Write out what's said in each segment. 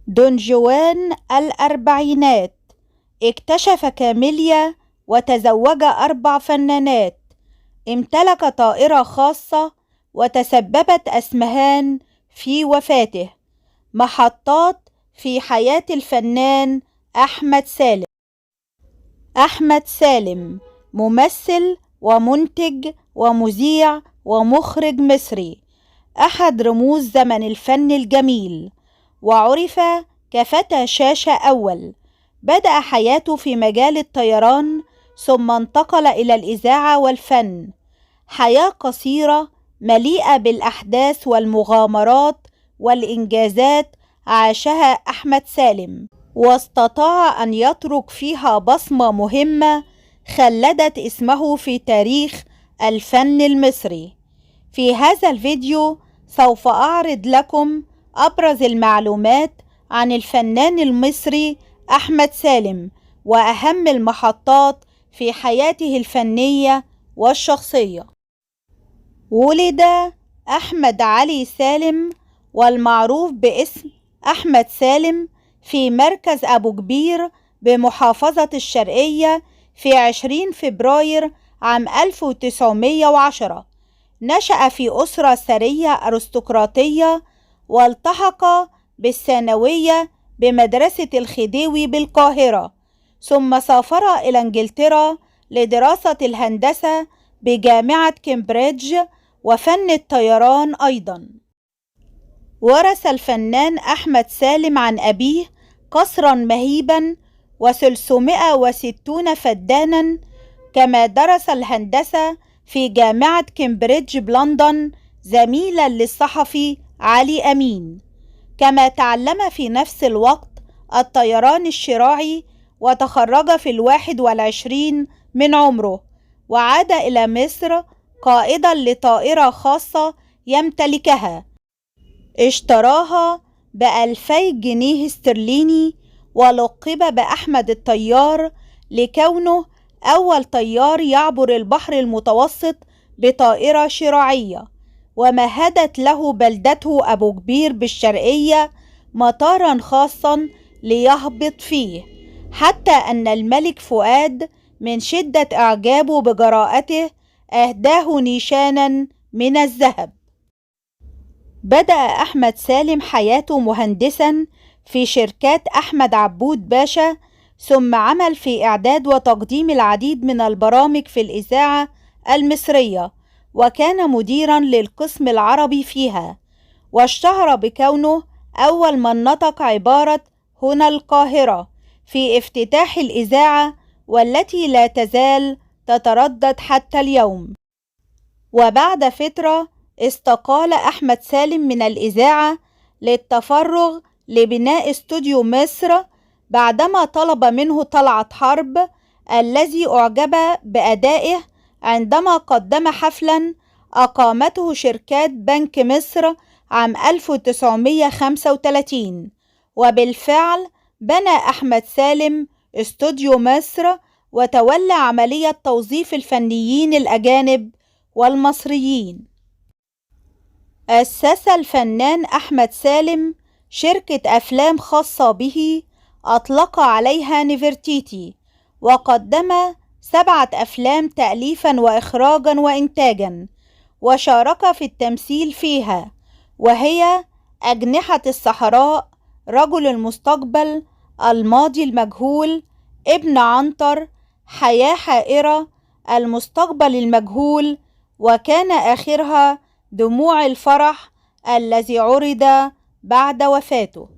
دون جوان الأربعينات، اكتشف كاميليا وتزوج 4 فنانات، امتلك طائرة خاصة وتسببت أسمهان في وفاته. محطات في حياة الفنان أحمد سالم. أحمد سالم ممثل ومنتج ومذيع ومخرج مصري، أحد رموز زمن الفن الجميل، وعرف كفتى شاشة أول. بدأ حياته في مجال الطيران ثم انتقل إلى الإذاعة والفن. حياة قصيرة مليئة بالأحداث والمغامرات والإنجازات عاشها أحمد سالم، واستطاع أن يترك فيها بصمة مهمة خلدت اسمه في تاريخ الفن المصري. في هذا الفيديو سوف أعرض لكم أبرز المعلومات عن الفنان المصري أحمد سالم وأهم المحطات في حياته الفنية والشخصية. ولد أحمد علي سالم والمعروف باسم أحمد سالم في مركز أبو كبير بمحافظة الشرقية في 20 فبراير عام 1910. نشأ في أسرة ثرية أرستقراطية، والتحق بالثانوية بمدرسة الخديوي بالقاهرة، ثم سافر إلى إنجلترا لدراسة الهندسة بجامعة كامبريدج وفن الطيران أيضا. ورث الفنان أحمد سالم عن أبيه قصرا مهيبا و360 فدانا، كما درس الهندسة في جامعة كامبريدج بلندن زميلا للصحفي علي أمين، كما تعلم في نفس الوقت الطيران الشراعي، وتخرج في 21 من عمره، وعاد إلى مصر قائدا لطائرة خاصة يمتلكها، اشتراها ب2000 جنيه استرليني، ولقب بأحمد الطيار لكونه أول طيار يعبر البحر المتوسط بطائرة شراعية. ومهدت له بلدته أبو كبير بالشرقية مطارا خاصا ليهبط فيه، حتى أن الملك فؤاد من شدة إعجابه بجراءته أهداه نيشانا من الذهب. بدأ أحمد سالم حياته مهندسا في شركات أحمد عبود باشا، ثم عمل في إعداد وتقديم العديد من البرامج في الإذاعة المصرية، وكان مديرا للقسم العربي فيها، واشتهر بكونه أول من نطق عبارة هنا القاهرة في افتتاح الإذاعة، والتي لا تزال تتردد حتى اليوم. وبعد فترة استقال أحمد سالم من الإذاعة للتفرغ لبناء استوديو مصر، بعدما طلب منه طلعت حرب الذي أعجب بأدائه عندما قدم حفلا أقامته شركات بنك مصر عام 1935. وبالفعل بنى أحمد سالم استوديو مصر، وتولى عملية توظيف الفنيين الأجانب والمصريين. أسس الفنان أحمد سالم شركة أفلام خاصة به أطلق عليها نفرتيتي، وقدم 7 أفلام تأليفا وإخراجا وإنتاجا، وشارك في التمثيل فيها، وهي أجنحة الصحراء، رجل المستقبل، الماضي المجهول، ابن عنتر، حياة حائرة، المستقبل المجهول، وكان آخرها دموع الفرح الذي عرض بعد وفاته.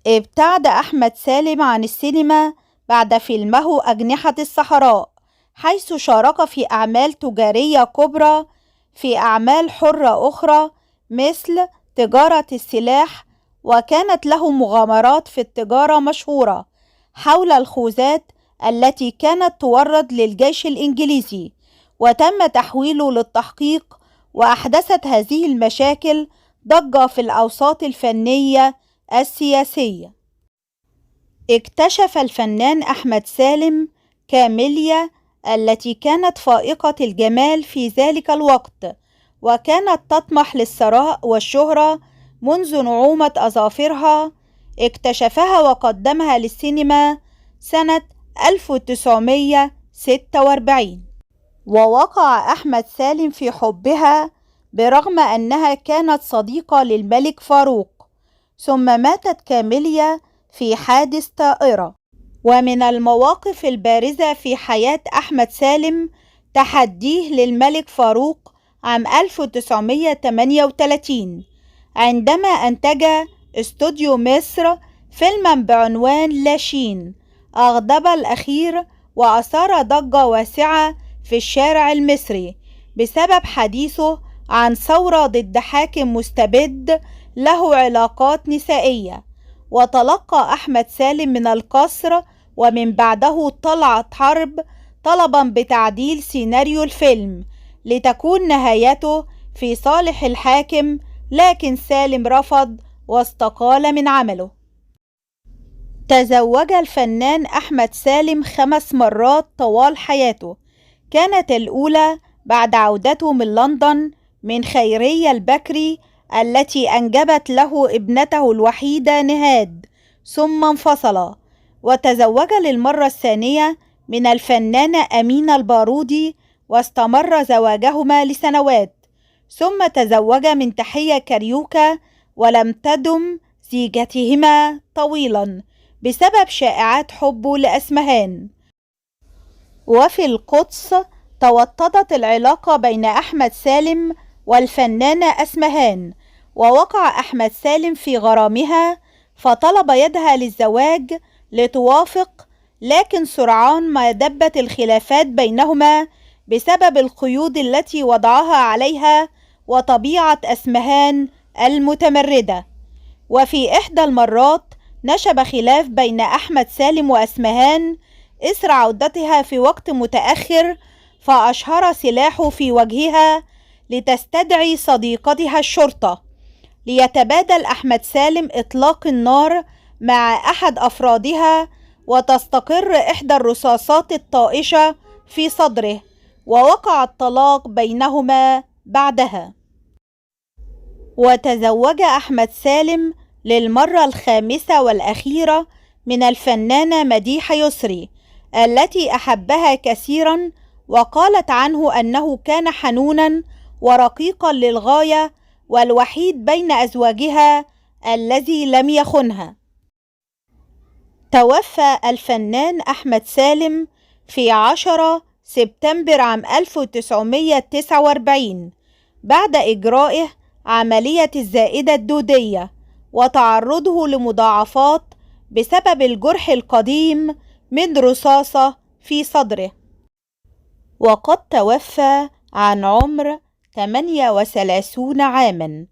ابتعد أحمد سالم عن السينما بعد فيلمه أجنحة الصحراء، حيث شارك في أعمال تجارية كبرى في أعمال حرة أخرى مثل تجارة السلاح، وكانت له مغامرات في التجارة مشهورة حول الخوذات التي كانت تورد للجيش الإنجليزي، وتم تحويله للتحقيق، وأحدثت هذه المشاكل ضجة في الأوساط الفنية السياسية. اكتشف الفنان أحمد سالم كاميليا التي كانت فائقة الجمال في ذلك الوقت، وكانت تطمح للثراء والشهرة منذ نعومة أظافرها، اكتشفها وقدمها للسينما سنة 1946. ووقع أحمد سالم في حبها برغم أنها كانت صديقة للملك فاروق، ثم ماتت كاميليا في حادث طائرة. ومن المواقف البارزة في حياة أحمد سالم تحديه للملك فاروق عام 1938 عندما أنتج استوديو مصر فيلما بعنوان لاشين أغضب الأخير، وأثار ضجة واسعة في الشارع المصري بسبب حديثه عن ثورة ضد حاكم مستبد له علاقات نسائية. وتلقى أحمد سالم من القصر ومن بعده طلعت حرب طلبا بتعديل سيناريو الفيلم لتكون نهايته في صالح الحاكم، لكن سالم رفض واستقال من عمله. تزوج الفنان أحمد سالم 5 مرات طوال حياته، كانت الأولى بعد عودته من لندن من خيرية البكري التي أنجبت له ابنته الوحيدة نهاد، ثم انفصلا. وتزوج للمرة الثانية من الفنانة أمينة البارودي، واستمر زواجهما لسنوات، ثم تزوج من تحية كاريوكا، ولم تدم زيجتهما طويلا بسبب شائعات حبه لأسمهان. وفي القدس توطدت العلاقة بين أحمد سالم والفنانة أسمهان، ووقع أحمد سالم في غرامها فطلب يدها للزواج لتوافق، لكن سرعان ما دبت الخلافات بينهما بسبب القيود التي وضعها عليها وطبيعة أسمهان المتمردة. وفي إحدى المرات نشب خلاف بين أحمد سالم وأسمهان إثر عودتها في وقت متأخر، فأشهر سلاحه في وجهها لتستدعي صديقتها الشرطة، ليتبادل أحمد سالم إطلاق النار مع أحد أفرادها، وتستقر إحدى الرصاصات الطائشة في صدره، ووقع الطلاق بينهما بعدها. وتزوج أحمد سالم للمرة الخامسة والأخيرة من الفنانة مديحة يسري التي أحبها كثيرا، وقالت عنه أنه كان حنونا ورقيقا للغاية، والوحيد بين أزواجها الذي لم يخنها. توفى الفنان أحمد سالم في 10 سبتمبر عام 1949 بعد إجرائه عملية الزائدة الدودية وتعرضه لمضاعفات بسبب الجرح القديم من رصاصة في صدره، وقد توفى عن عمر 38 عاماً.